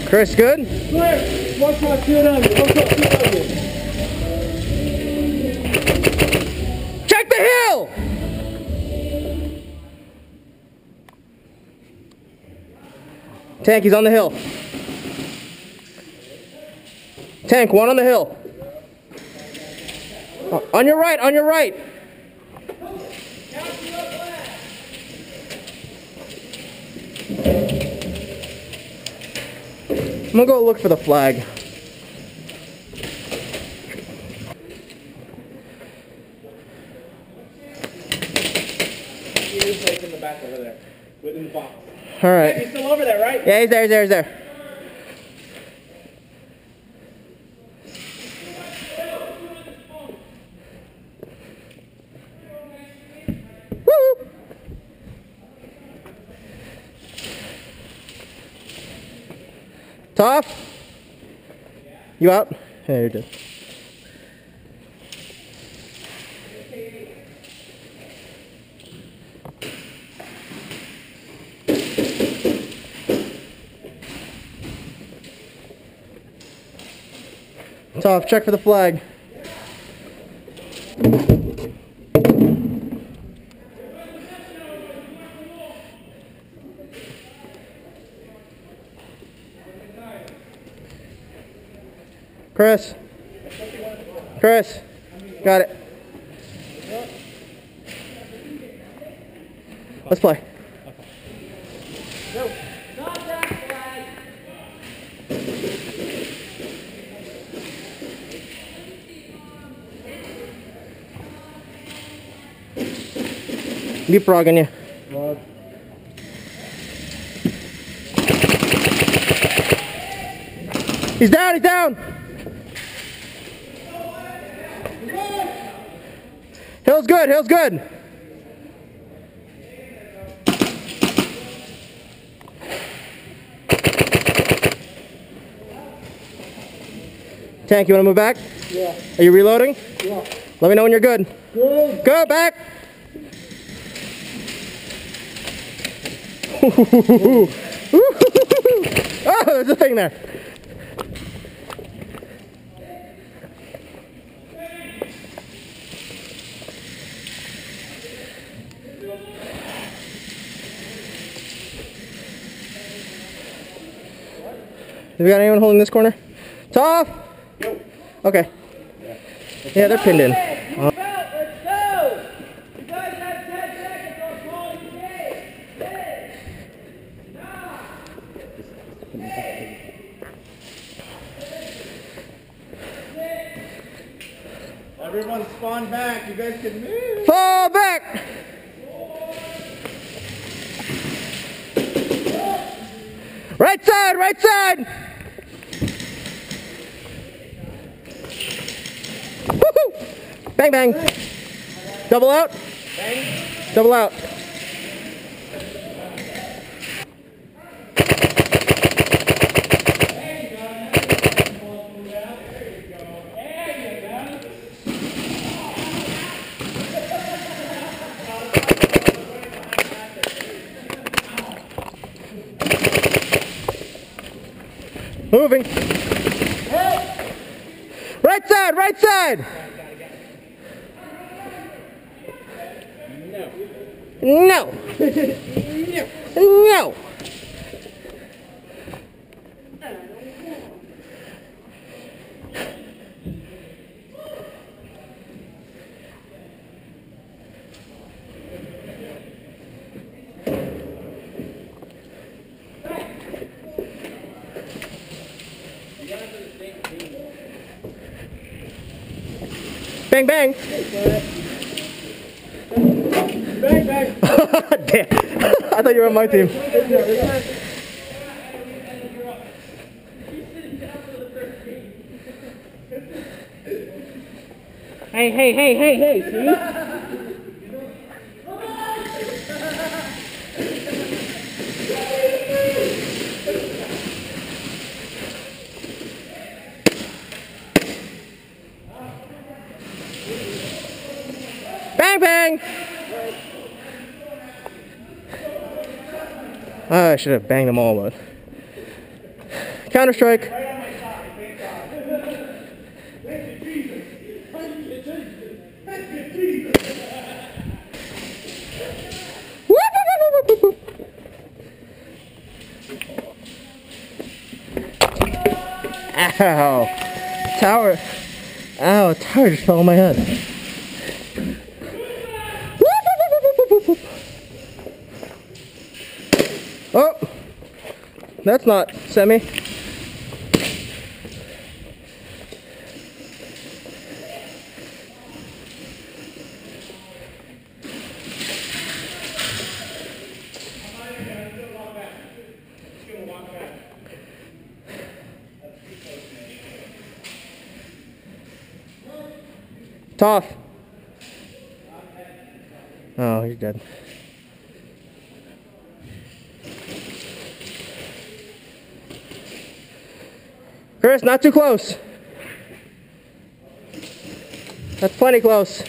Chris, good? Clear. One shot, two on you. One shot, two on you. Check the hill! Tank, he's on the hill. Tank, one on the hill. On your right, on your right. I'm gonna go look for the flag. He's like in the back over there, within the box. All right. He's still over there, right? Yeah, he's there, he's there, he's there. Woo! Tough? You out? Yeah, you're good. Tough, check for the flag. Chris. Chris. Got it. Let's play. Go. Leapfrogging you. He's down, he's down! Hill's good, hill's good! Tank, you wanna move back? Yeah. Are you reloading? Yeah. Let me know when you're good. Good. Go back! Oh, there's a thing there. Have we got anyone holding this corner? Tough? Nope. Okay. Yeah, they're pinned in. Let's go! You guys have 10 seconds or call you game. Everyone spawn back. You guys can move. Fall back! Right side, right side! Woohoo! Bang, bang. Double out. Bang. Double out. Moving. Right side, right side. No. No. Bang, bang. Bang, bang. Damn. I thought you were on my team. Hey, see? Bang, bang! I should have banged them all, but Counter-strike. Right on my side, thank God. Thank you, Jesus. Thank you, Jesus. Thank you, Jesus. Whoop, whoop, whoop, whoop, whoop, whoop. Ow. Tower. Ow, a tower just fell on my head. Whoop, whoop, whoop, whoop, whoop, whoop. Oh, that's not semi. Tough. Oh, you're dead. Chris, not too close. That's plenty close.